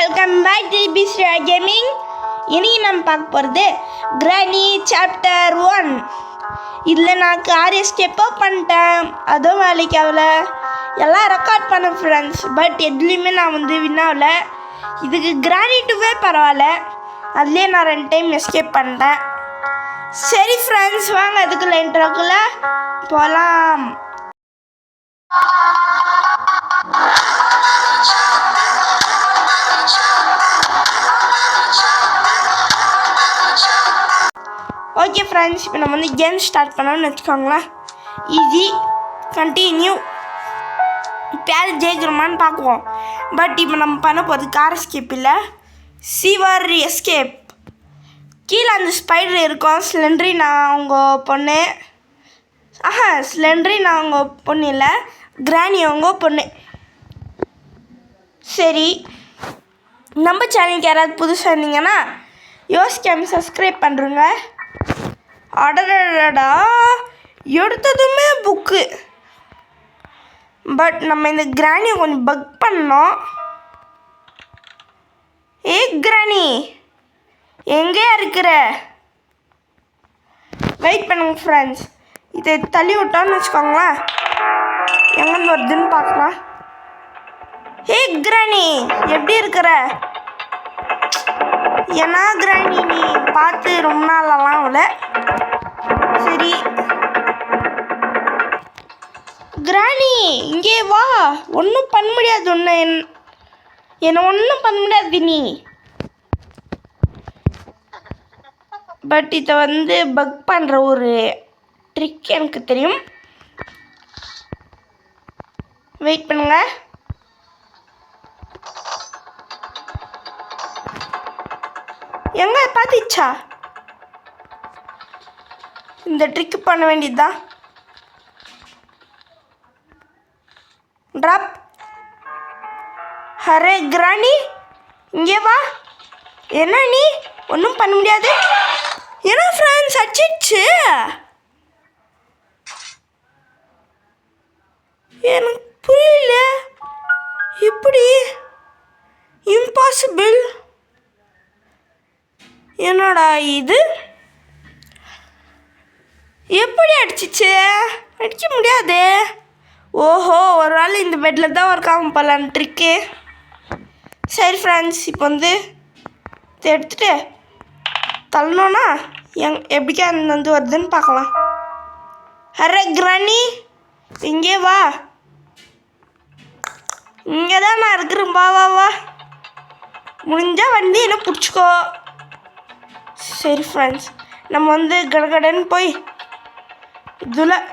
Welcome back to Bisra gaming. இன்றைக்கி நம்ம பார்க்க போகிறது கிரானி சாப்டர் 1. இதில் நான் கார் எஸ்கேப்போ பண்ணிட்டேன், அதுவும் வேலைக்கு ஆகலை. எல்லாம் ரெக்கார்ட் பண்ணேன் ஃப்ரெண்ட்ஸ், பட் எதுலேயுமே நான் வின் ஆகலை. இதுக்கு கிரானி 2வே பரவாயில்ல, அதுலேயே நான் 2 டைம் எஸ்கேப் பண்ணிட்டேன். சரி ஃப்ரெண்ட்ஸ், வாங்க அதுக்குள்ள இன்ட்ரோக்குள்ள போகலாம். ஓகே ஃப்ரெண்ட்ஸ், இப்போ நம்ம கேம் ஸ்டார்ட் பண்ணோம்னு வச்சுக்கோங்களேன். Easy continue. பேர் ஜெயிக்கிறோமான்னு பார்க்குவோம். பட் இப்போ நம்ம பண்ண போகிறது கார் எஸ்கேப் இல்லை, சீவர் எஸ்கேப். கீழே அந்த ஸ்பைடர் இருக்கும். ஸ்லெண்ட்ரினா அவங்க பொண்ணு. ஸ்லெண்ட்ரினா அவங்க பொண்ணு இல்லை, கிரானி அவங்க பொண்ணு. சரி, நம்ம சேனலுக்கு யாராவது புதுசாக இருந்தீங்கன்னா யோசிக்காம சப்ஸ்கிரைப் பண்ணுறோங்க. அடடா, எடுத்ததுமே புக்கு. பட் நம்ம இந்த கிரானியை கொஞ்சம் பக் பண்ணோம். கிரானி எங்கேயா இருக்கிற? வெயிட் பண்ணுங்க ஃப்ரெண்ட்ஸ், இதை தள்ளி விட்டோன்னு வச்சுக்கோங்களேன், எங்கேருந்து வருதுன்னு பார்க்கலாம். கிரானி எப்படி இருக்கிற? ஏன்னா கிரானி நீ பார்த்து ரொம்ப நாளெல்லாம் ஆகலை. சரி கிரானி இங்கே வா, ஒன்றும் பண்ண முடியாது. என்னை ஒன்றும் பண்ண முடியாது நீ. பட் இதை பக் பண்ணுற ஒரு ட்ரிக் எனக்கு தெரியும். வெயிட் பண்ணுங்க. எங்க பார்த்துச்சா? இந்த ட்ரிக் பண்ண வேண்டியதுதான். ட்ராப். அரே கிரானி இங்கே வா. என்ன நீ ஒன்றும் பண்ண முடியாது. ஏன்னா ஃப்ரெண்ட்ஸ் அடிச்சிடுச்சு. எனக்கு புரியல, எப்படி இம்பாசிபிள்? என்னடா இது, எப்படி அடிச்சிச்சு? அடிக்க முடியாது. ஓஹோ, ஒரு நாள் இந்த பெட்டில் தான் ஒர்க் ஆகும் போகலான்னு ட்ரிக்கு. சரி ஃப்ரெண்ட்ஸ், இப்போ இதை எடுத்துகிட்டு தள்ளணுன்னா எப்படிக்கா வருதுன்னு பார்க்கலாம். அரே கிரானி இங்கே வா. இங்கே தான் நான் இருக்கிறேன், வா வா வா. முடிஞ்சால் என்ன பிடிச்சிக்கோ. சரி ஃப்ரெண்ட்ஸ், நம்ம கடகடன்னு போய் இதில்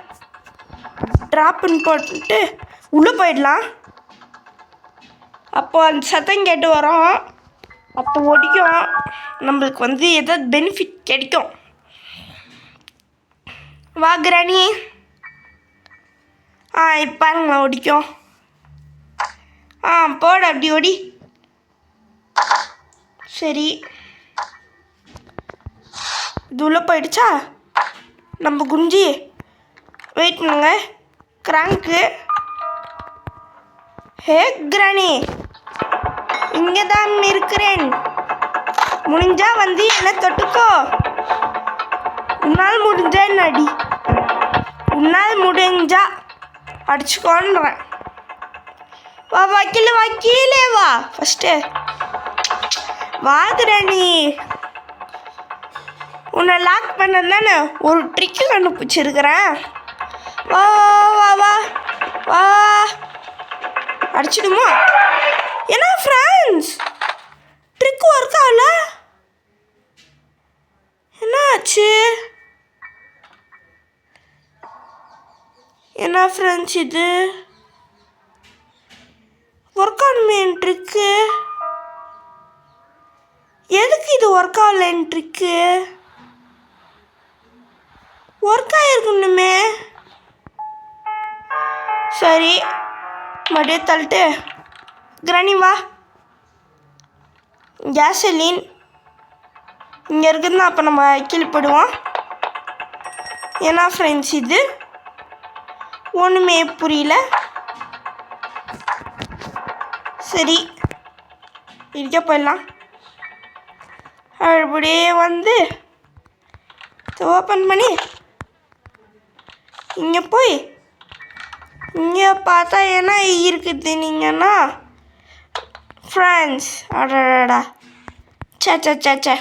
ட்ராப்னு போட்டுட்டு உள்ளே போயிடலாம். அப்போ அந்த சத்தம் கேட்டு வரோம், அப்போ ஒடிக்கும். நம்மளுக்கு ஏதாவது பெனிஃபிட் கிடைக்கும். வா கிரானி. இப்போ பாருங்களா ஒடிக்கும். போட அப்படி ஓடி. சரி, இது உள்ளே போயிடுச்சா நம்ம குஞ்சி? வெயிட் பண்ணுங்க. கிராங்க்கு. கிரானி இங்கே தான் இருக்கிறேன். முடிஞ்சா என்ன தொட்டுக்கோ. உன்னால் முடிஞ்சா என்ன அடி, உன்னால் முடிஞ்சா அடிச்சுக்கோன்றேன். வா வக்கீல் வக்கீலே வா. ஃபஸ்ட்டு வா கிரானி. உன்னை லாக் பண்ணது தானே ஒரு ட்ரிக்கு கண்டுபிடிச்சிருக்கிறேன். வா வா வா வா. அடிச்சிடுமா? ஏன்னா ஃப்ரெண்ட்ஸ் ட்ரிக் ஒர்க் ஆகல. என்ன ஆச்சு? என்ன ஃப்ரெண்ட்ஸ் இது ஒர்க் ஆகணுமே ட்ரிக்கு? எதுக்கு இது ஒர்க் ஆகலைன்னு ட்ரிக்கு? ஒர்க் ஆகிருக்கணுமே. சரி, மறுபடியும் தள்ளிட்டு கிரானி வா. கேசலின் இங்கே இருக்குதுன்னா அப்போ நம்ம கீழே போடுவோம். ஏன்னா ஃப்ரெண்ட்ஸ் இது ஒன்றுமே புரியல. சரி, இடிக்க போயிடலாம். அப்படியே வந்து ஓப்பன் பண்ணி இங்கே போய் இங்கே பார்த்தா என்ன இருக்குது நீங்கன்னா ஃப்ரெண்ட்ஸ் அடடா சே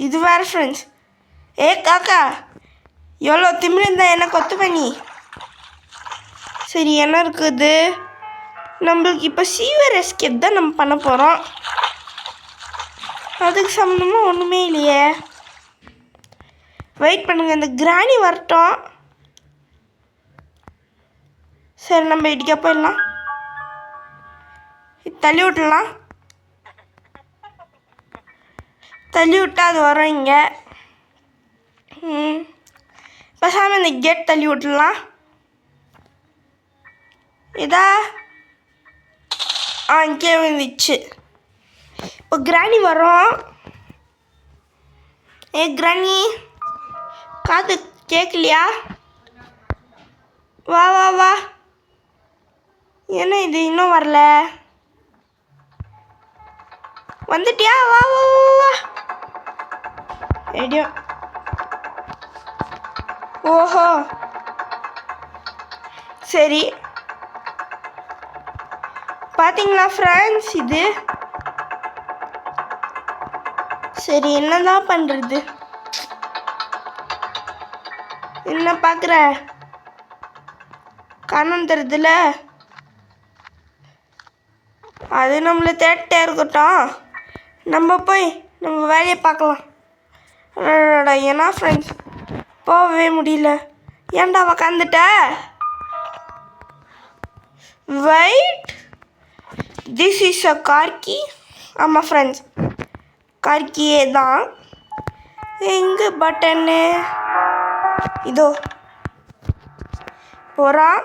இது வேறு ஃப்ரெண்ட்ஸ். காக்கா எவ்வளோ திமிருந்தா என்ன கொத்து பண்ணி. சரி என்ன இருக்குது நம்மளுக்கு இப்போ சீவர் எஸ்கேப் தான் நம்ம பண்ண போகிறோம். அதுக்கு சம்மந்தமாக ஒன்றுமே இல்லையே. வெயிட் பண்ணுங்கள், இந்த கிராணி வரட்டும். சரி நம்ம இடிக்க போயிடலாம். தள்ளி விட்டுடலாம். தள்ளி விட்டால் அது வரும் இங்கே. பேசாமல் இந்த கேட் தள்ளி விட்டுடலாம். இதா இங்கே வந்துச்சு. இப்போ கிராணி வரும். கிராணி காது கேட்கலையா? வா வா வா. என்ன இது இன்னும் வரல? வந்துட்டியா? வா வா வா. ஐடியா. ஓஹோ சரி பார்த்தீங்களா ஃப்ரெண்ட்ஸ் இது. சரி என்னதான் பண்ணுறது? என்ன பார்க்குற? காரணம் தருதுல அது நம்மளை தேட்டே இருக்கட்டும். நம்ம போய் நம்ம வேலையை பார்க்கலாம். ஏன்னா ஃப்ரெண்ட்ஸ் போகவே முடியல. ஏன்டா உக்காந்துட்ட? வெயிட், திஸ் இஸ் அ கார்கி. ஆமாம் ஃப்ரெண்ட்ஸ் கார்கியே தான். எங்கே பட்டன்னு? இதோ போகிறான்.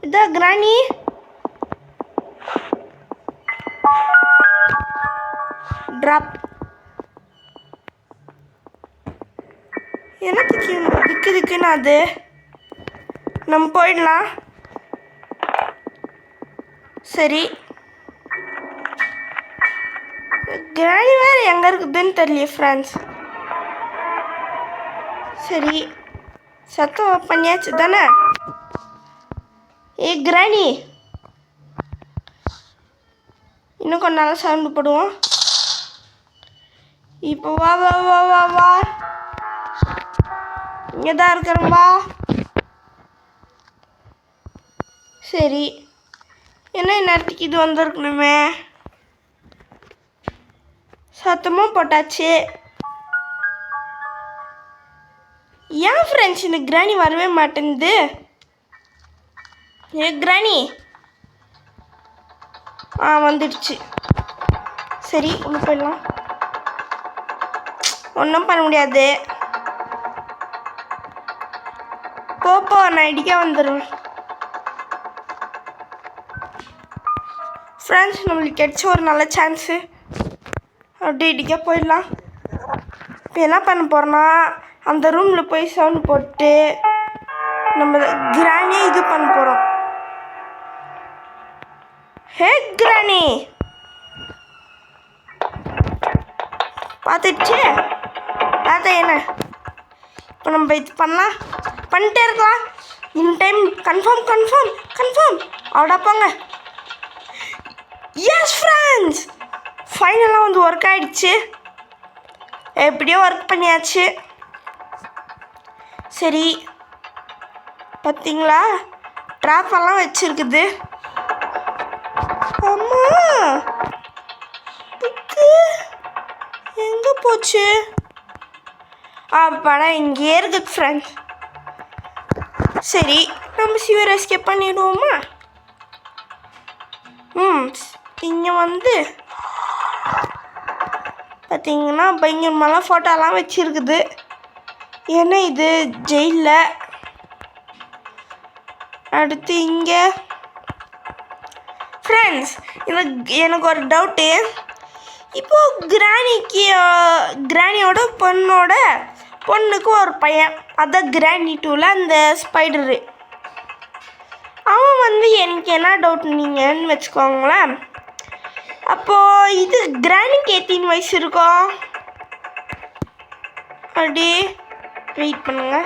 இதோ கிராணி. ட்ராப். எனக்கு திக்குன்னு அது. நம்ம போயிடலாம். சரி கிராணி வேறு எங்கே இருக்குதுன்னு தெரியல ஃப்ரெண்ட்ஸ். சரி சத்தம் பண்ணியாச்சு தானே? கிராணி இன்னும் கொஞ்ச நாள் சவுண்டு போடுவோம். இப்போ வா வா வா வா வா. இங்கே தான் இருக்கிறோம் வா. சரி என்ன நேரத்துக்கு இது வந்திருக்கணுமே. சத்தமும் போட்டாச்சு. ஏன் ஃப்ரெண்ட்ஸ் இந்த கிராணி வரவே மாட்டேங்குது? கிராணி வந்துடுச்சு. சரி ஒன்று போயிடலாம். ஒன்றும் பண்ண முடியாது. போப்போ நான் இடிக்க வந்துடுவேன். ஃப்ரெண்ட்ஸ் நம்மளுக்கு கிடைச்ச ஒரு நல்ல சான்ஸு. அப்படி இடிக்க போயிடலாம். இப்போ என்ன பண்ண போகிறோன்னா அந்த ரூமில் போய் சவுண்ட் போட்டு நம்ம கிராணியே இது பண்ண போகிறோம். ஹே கிராணி பார்த்துடுச்சு. பார்த்தா என்ன இப்போ நம்ம இது பண்ணலாம். பண்ணிட்டே இருக்கலாம். இன் டைம் கன்ஃபார்ம் அவ்வளோ போங்க. எஸ் ஃப்ரெண்ட்ஸ் ஃபைனலாக வந்து ஒர்க் ஆகிடுச்சு. எப்படியோ ஒர்க் பண்ணியாச்சு. சரி பார்த்தீங்களா ட்ராப்பெல்லாம் வச்சுருக்குது. அம்மா எங்கே போச்சு? படம் இங்கேயே இருக்குது ஃப்ரெண்ட்ஸ். சரி நம்ம சிவர் எஸ்கேப் பண்ணிடுவோமா? இங்கே வந்து பார்த்தீங்கன்னா பயங்கரமாலாம் ஃபோட்டோலாம் வச்சுருக்குது. ஏன்னா இது ஜெயிலில். அடுத்து இங்கே ஃப்ரெண்ட்ஸ் எனக்கு ஒரு டவுட்டு. இப்போது கிராணியோட பொண்ணோட பொண்ணுக்கு ஒரு பையன். அதான் கிராணி 2ல அந்த ஸ்பைடரு. அவன் வந்து எனக்கு என்ன டவுட் நீங்கன்னு வச்சுக்கோங்களேன். அப்போது இது கிராணிக்கு 18 வயசு இருக்கும். அப்படியே வெயிட் பண்ணுங்க.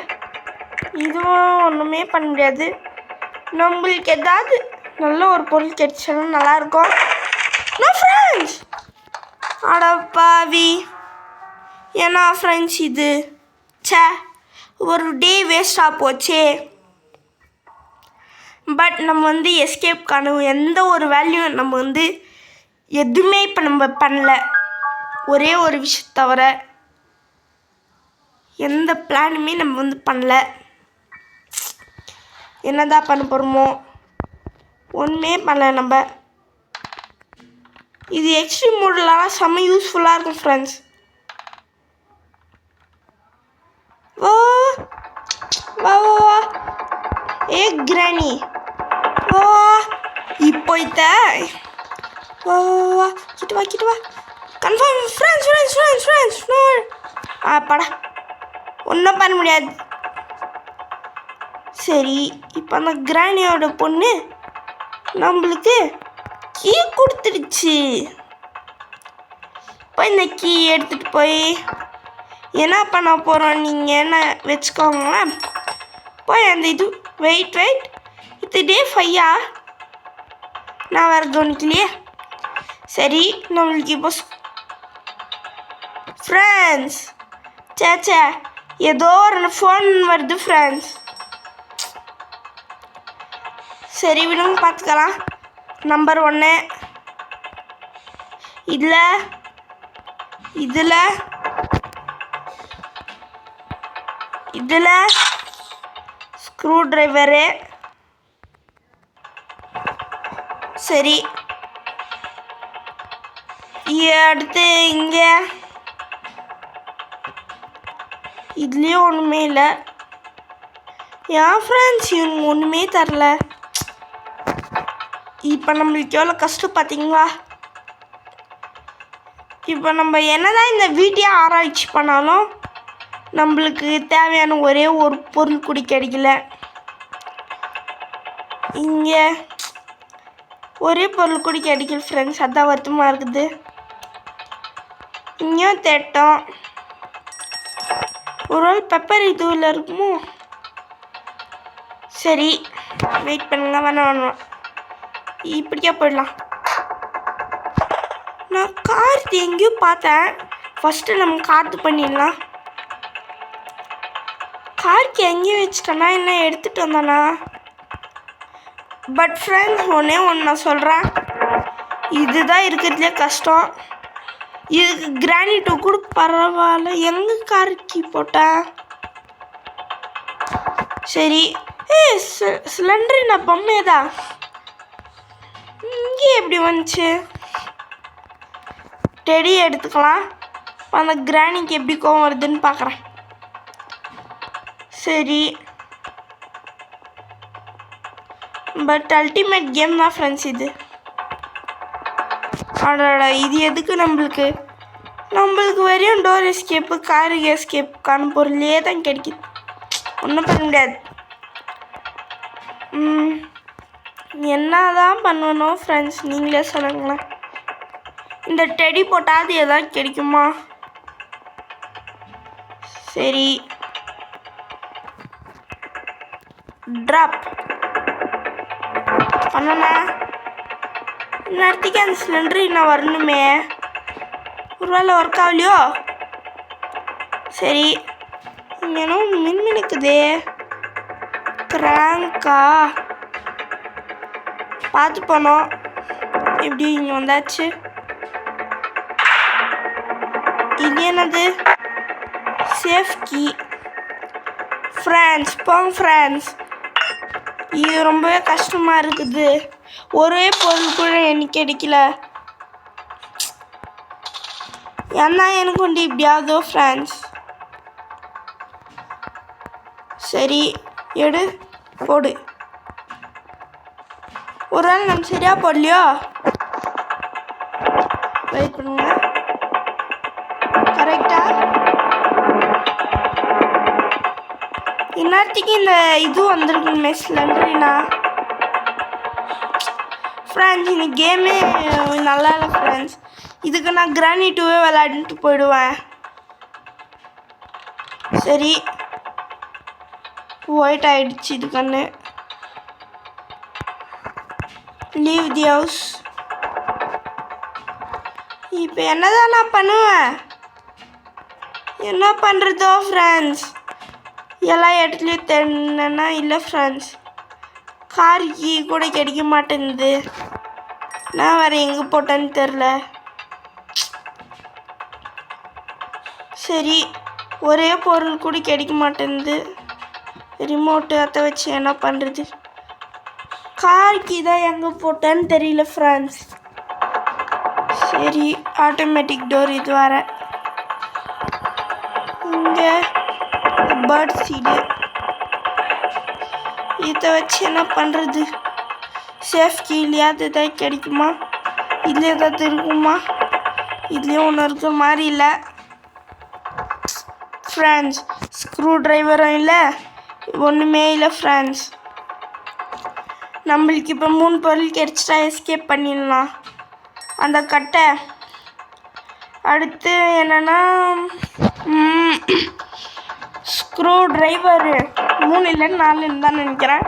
இதுவும் ஒன்றுமே பண்ண முடியாது. நம்மளுக்கு ஏதாவது நல்ல ஒரு பொருள் கிடைச்சாலும் நல்லாயிருக்கும். நான் ஃப்ரெண்ட்ஸ் அடப்பாவி, ஏன்னா ஃப்ரெண்ட்ஸ் இது ஒரு டே வேஸ்டாக போச்சே. பட் நம்ம வந்து எஸ்கேப்கான எந்த ஒரு வேல்யூவும் நம்ம வந்து எதுவுமே இப்போ நம்ம பண்ணல. ஒரே ஒரு விஷயம் தவிர எந்த பிளானுமே நம்ம வந்து பண்ணல. என்னதான் பண்ண போகிறோமோ ஒன்றுமே பண்ணல நம்ம. இது எக்ஸ்ட்ரீம் மோட்லாம் செம்ம யூஸ்ஃபுல்லாக இருக்கும் ஃப்ரெண்ட்ஸ். வா வா வா ஏ கிராணி வா இப்போ வா வா கிட்ட வா கன்ஃபார்ம் ஃப்ரெண்ட்ஸ் படா ஒன்றும் பண்ண முடியாது. சரி, இப்போ அந்த கிராணியோட பொண்ணு நம்மளுக்கு கீ கொடுத்துடுச்சு. இப்போ இந்த கீ எடுத்துகிட்டு போய் என்ன பண்ண போகிறோம் நீங்கள் என்ன வச்சுக்கோங்களேன். போய் அந்த இது வெயிட் இது டே 5 நான் வேறு கவனிக்கலையே. சரி, நம்மளுக்கு இப்போ ஃப்ரெண்ட்ஸ் சேச்சே ஏதோ ஒரு ஃபோன் வருது ஃப்ரெண்ட்ஸ். சரி விடுங்க, பார்த்துக்கலாம். நம்பர் 1 இதில் ஸ்க்ரூ டிரைவரு. சரி, அடுத்து இங்கே இதுலேயும் ஒன்றுமே இல்லை. ஏன் ஃப்ரெண்ட்ஸ் இவங்க ஒன்றுமே தரல. இப்போ நம்மளுக்கு எவ்வளோ கஷ்டம் பார்த்தீங்களா. இப்போ நம்ம என்னதான் இந்த வீட்டையே ஆராய்ச்சி பண்ணாலும் நம்மளுக்கு தேவையான ஒரே ஒரு பொருள் கூட கிடைக்கல. இங்கே ஒரே பொருள் கூட கிடைக்கல ஃப்ரெண்ட்ஸ். அதான் வருத்தமாக இருக்குது. இங்கேயும் தேட்டோம். ஒரு பெப்பர் இதுவில் இருக்குமோ. சரி வெயிட் பண்ணுங்க, வேணாம் இப்படிக்கே போயிடலாம். நான் கார்த்து எங்கேயோ பார்த்தேன். ஃபஸ்ட்டு நம்ம கார்த்து பண்ணிடலாம். கார்க்கு எங்கேயும் வச்சுட்டேன்னா என்ன எடுத்துகிட்டு வந்தானா. பட் ஃப்ரெண்ட்ஸ் ஒன்று நான் சொல்கிறேன், இதுதான் இருக்கிறதுலே கஷ்டம். இதுக்கு கிராணி 2 கூட பரவாயில்ல. எங்கே கார்க்கு போட்டேன். சரி, சிலிண்டர் நான் பொம்மையதான் இங்கே எப்படி வந்துச்சு. டெடி எடுத்துக்கலாம். அந்த கிராணிக்கு எப்படி கோவம் வருதுன்னு பார்க்குறேன். சரி, பட் அல்டிமேட் கேம் தான் ஃப்ரெண்ட்ஸ் இது. அடடா, இது எதுக்கு நம்மளுக்கு வரையும் டோர் எஸ்கேப்பு காரு எஸ்கேப்புக்கான பொருளே தான் கிடைக்குது. ஒன்றும் பண்ண முடியாது. என்ன தான் பண்ணணும் ஃப்ரெண்ட்ஸ், நீங்களே சொல்லுங்களேன். இந்த டெடி போட்டால் அது எதாவது கிடைக்குமா. சரி, ட்ராப் பண்ணனா நேரத்துக்கு அந்த சிலிண்டரு இன்னும் வரணுமே. ஒரு வேளை ஒர்க் ஆகலையோ. சரி, இங்கே என்ன மின்மினுக்குதே. கிராங்கா பார்த்து போனோம். எப்படி இங்கே வந்தாச்சு. இது என்னது, சேஃப் கீ. ஃப்ரெண்ட்ஸ் போங்க ஃப்ரெண்ட்ஸ், இது ரொம்பவே கஷ்டமாக இருக்குது. ஒரே பொருள் கூட எனக்கு கிடைக்கல. ஏன்னா எனக்கு வந்து இப்படியாவதோ ஃப்ரெண்ட்ஸ். சரி எடு போடு. ஒரு நாள் நம்ம சரியாக போடலையோ. வெயிட் பண்ணுங்க. கரெக்டாக இந்நேரத்துக்கு இந்த இது வந்திருக்குமே ஸ்லெண்டரினா. ஃப்ரெண்ட்ஸ் இந்த கேமே நல்லா இல்லை ஃப்ரெண்ட்ஸ். இதுக்கு நான் கிரானி 2வே விளையாடிட்டு போயிடுவேன். சரி ஒயிட் ஆயிடுச்சு இது கண்ணு. Leave the house. இப்போ என்னதான் நான் பண்ணுவேன்? என்ன பண்ணுறதோ ஃப்ரெண்ட்ஸ்? எல்லா இடத்துலையும் தேடினா இல்லை ஃப்ரெண்ட்ஸ். கார் கீ கூட கிடைக்க மாட்டேங்குது. நான் வேறு எங்கே போட்டேன்னு தெரில. சரி ஒரே பொருள் கூட கிடைக்க மாட்டேங்குது. ரிமோட்டு அதை வச்சு என்ன பண்ணுறது? கார் கீ தான் எங்கே போட்டேன்னு தெரியல ஃப்ரெண்ட்ஸ். சரி ஆட்டோமேட்டிக் டோர் இது வர. இங்கே பேர்ட் சீடு இதை வச்சு என்ன பண்ணுறது? சேஃப் கீழேயாவது எதாவது கிடைக்குமா? இதில் ஏதாவது இருக்குமா? இதுலேயும் ஒன்று இருக்கிற மாதிரி இல்லை ஃப்ரெண்ட்ஸ். ஸ்க்ரூ ட்ரைவரும் இல்லை, ஒன்றுமே இல்லை ஃப்ரெண்ட்ஸ். நம்மளுக்கு இப்போ 3 பொருள் கிடைச்சிட்டா எஸ்கேப் பண்ணிடலாம் அந்த கட்டை. அடுத்து என்னென்னா ஸ்க்ரூ ட்ரைவரு 3 இல்லை 4ன்னு தான் நினைக்கிறேன்.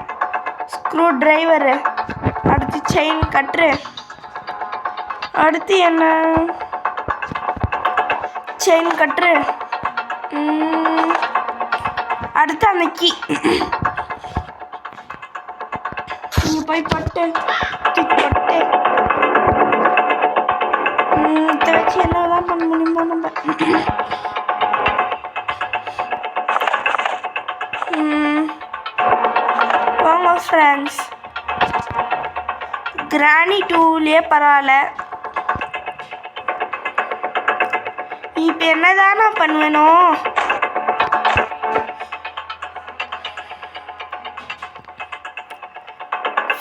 ஸ்க்ரூ ட்ரைவரு, அடுத்து செயின் கட்ரு, அடுத்து என்ன செயின் கட்ரு, அடுத்து அந்த கீ. நீங்கள் போய் பட்டு தூக்கி பட்டு இதை வச்சு என்னதான் பண்ண முடியுமோ நம்ம. வாங்க ஃப்ரெண்ட்ஸ், கிரானி 2லேயே பரவாயில்ல. இப்போ என்னதான் நான் பண்ணுவேனோ?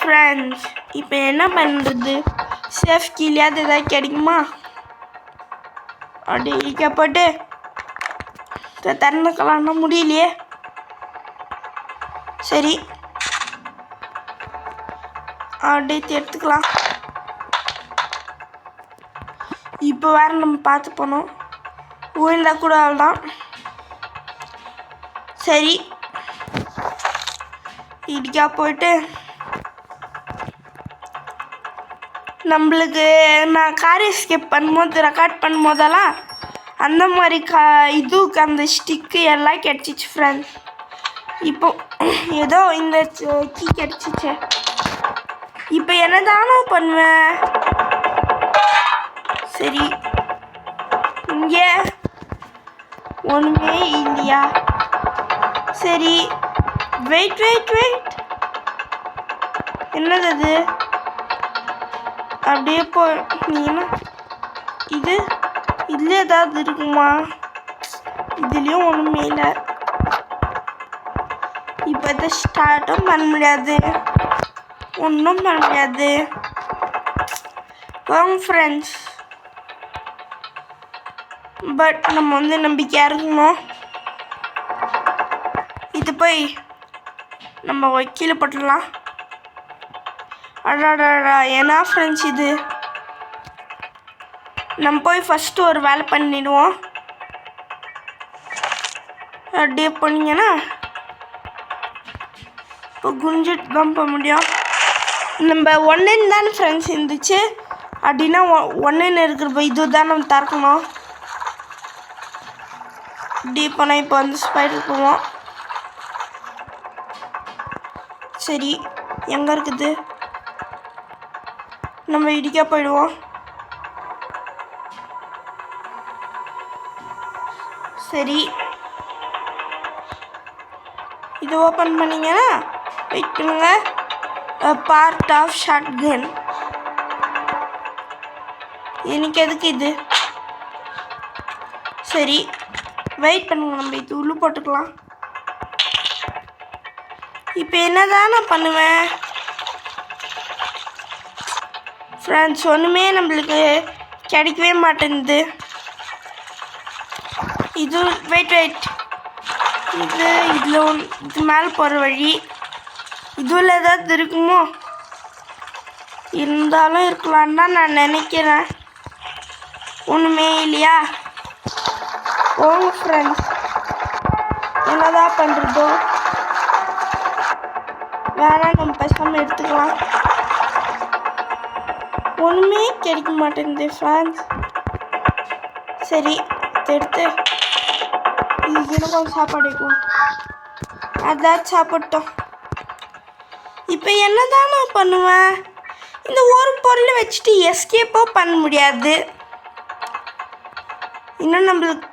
ஃப்ரெண்ட்ஸ் இப்போ என்ன பண்ணுறது? சேஃப் கீழேயாவது எதாவது கிடைக்குமா? அப்படி இருக்கப்பட்டு திறந்துக்கலாம்னா முடியலையே. சரி அப்படியே எடுத்துக்கலாம். இப்போ வேறு நம்ம பார்த்து போனோம், ஊழ்ந்தா கூட அவ்வளோதான். சரி இடிக்கா போயிட்டு நம்மளுக்கு நான் கார் எஸ்கேப் பண்ணும்போது ரெக்கார்ட் பண்ணும்போதெல்லாம் அந்த மாதிரி இதுக்கு அந்த ஸ்டிக்கு எல்லாம் கிடச்சிச்சு ஃப்ரெண்ட்ஸ். இப்போ ஏதோ இந்த கீ கிடச்சிச்சு. இப்போ என்ன தானே பண்ணுவேன்? சரி இங்கே ஒன்றுமே இல்லையா? சரி வெயிட் வெயிட் வெயிட், என்னது அது? அப்படியே போனீங்கன்னா இது இதில் ஏதாவது இருக்குமா? இதுலேயும் ஒன்றுமே இல்லை. இப்போ இதை ஸ்டார்ட்டும் பண்ண முடியாது, ஒன்றும் பண்ண முடியாது. வாங்க ஃப்ரெண்ட்ஸ், பட் நம்ம வந்து நம்பிக்கையாக இருக்கணும். இது போய் நம்ம கீழே போட்டுடலாம். அடாடா ஏன்னா ஃப்ரெண்ட்ஸ் இது நம்ம போய் ஃபஸ்ட்டு ஒரு வேலை பண்ணிடுவோம். அப்படியே போனீங்கன்னா இப்போ குஞ்சிட்டு தான் போக முடியும். நம்ம 1 தானே ஃப்ரெண்ட்ஸ் இருந்துச்சு, அப்படின்னா 1 இருக்கிறப்ப இது தான் நம்ம திறக்கணும். இப்படி போனால் இப்போ வந்து ஸ்பைடர் போவோம். சரி எங்கே இருக்குது? நம்ம இடிக்க போயிடுவோம். சரி இது ஓப்பன் பண்ணிங்கன்னா வெயிட் பண்ணுங்க. Part of shotgun. எனக்கு எதுக்கு இது? சரி வெயிட் பண்ணுங்க, நம்ம இது உள்ளே போட்டுக்கலாம். இப்போ என்னதான் நான் பண்ணுவேன் ஃப்ரெண்ட்ஸ்? ஒன்றுமே நம்மளுக்கு கிடைக்கவே மாட்டேங்குது. இது வெயிட் வெயிட், இது மேலே போகிற வழி. இதுல ஏதாவது இருக்குமோ? இருந்தாலும் இருக்கலான்னு தான் நான் நினைக்கிறேன். ஒன்றுமே இல்லையா? ஓங்க ஃப்ரெண்ட்ஸ், என்னதான் பண்ணுறதோ? வேணாம், நம்ம பேசாமல் எடுத்துக்கலாம். ஒன்றுமே கிடைக்க மாட்டேங்குது ஃப்ரெண்ட்ஸ். சரி, எடுத்து இதுக்கு கொஞ்சம் சாப்பாடு வைக்கலாம். அதான் சாப்பிட்டோம். இப்போ என்ன தான் நான் பண்ணுவேன்? இந்த ஒரு பொருளை வச்சுட்டு எஸ்கேப்போ பண்ண முடியாது. இன்னும் நம்மளுக்கு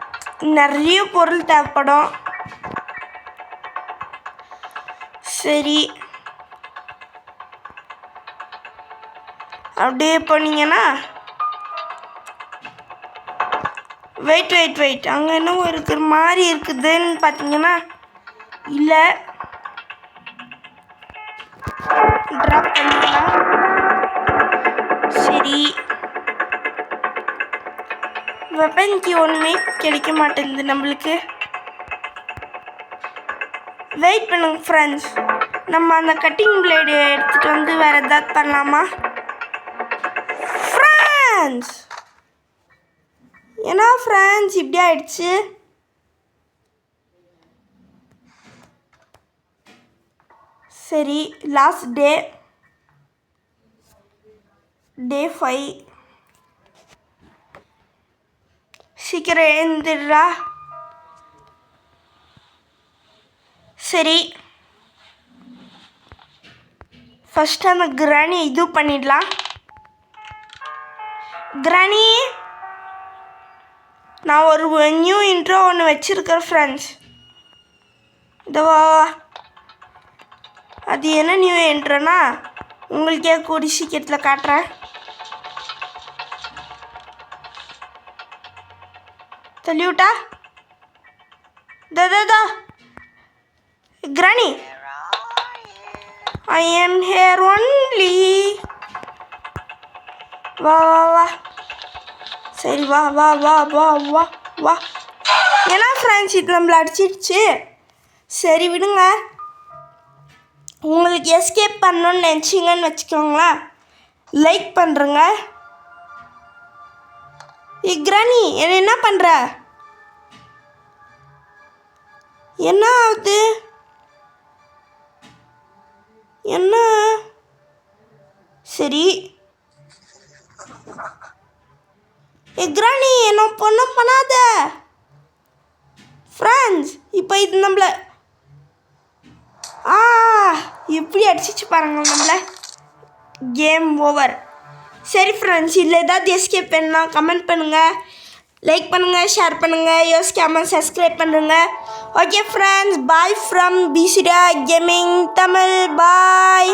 நிறைய பொருள் தேவைப்படும். சரி, அப்படியே போனீங்கன்னா வெயிட் அங்கே என்ன இருக்கிற மாதிரி இருக்குதுன்னு பார்த்தீங்கன்னா இல்லை, ட்ராப் பண்ணிக்கலாம். சரி, வெப்பன்க்கு ஒன்றுமே கிடைக்க மாட்டேங்குது நம்மளுக்கு. வெயிட் பண்ணுங்க ஃப்ரெண்ட்ஸ், நம்ம அந்த கட்டிங் பிளேடு எடுத்துகிட்டு வந்து வேறு ஏதாவது பண்ணலாமா ஃப்ரெண்ட்ஸ்? ஏன்னா ஃப்ரெண்ட்ஸ் இப்படி ஆயிடுச்சு. சரி, லாஸ்ட் டே 5. சீக்கிரம் எழுந்துடுறா. சரி, ஃபஸ்ட்டு அந்த கிராணி இது பண்ணிடலாம். கிராணி, நான் ஒரு நியூ இன்ட்ரோ ஒன்று வச்சுருக்கேன் ஃப்ரெண்ட்ஸ். இதுவா? அது என்ன நியூ இன்ட்ரோனா உங்களுக்கே கூடி சீக்கிரத்தில் காட்டுறேன். தள்ளிவிட்டா தா கிராணி, I am here only. வா வா வா. சரி, வா வா வா வா வா வா. ஏன்னா ஃப்ரெண்ட்ஸ் இது நம்மளை அடிச்சிடுச்சு. சரி விடுங்க. உங்களுக்கு எஸ்கேப் பண்ணணுன்னு நினச்சிங்கன்னு வச்சுக்கோங்களேன், லைக் பண்ணுறேங்க. கிராணி, என்ன பண்ணுற? என்ன ஆகுது? என்ன? சரி, கிராணி என்ன பொண்ணும் பண்ணாத ஃப்ரெண்ட்ஸ். இப்போ இது நம்மளை எப்படி அடிச்சிச்சு பாருங்க நம்மளை. Game over. சரி ஃப்ரெண்ட்ஸ், இதில் ஏதாவது எஸ்கேப் வேணும்னா கமெண்ட் பண்ணுங்கள், லைக் பண்ணுங்கள், ஷேர் பண்ணுங்கள், யோசிக்காமல் சப்ஸ்கிரைப் பண்ணுங்க. Okay friends, bye from Pisida gaming Tamil. Bye.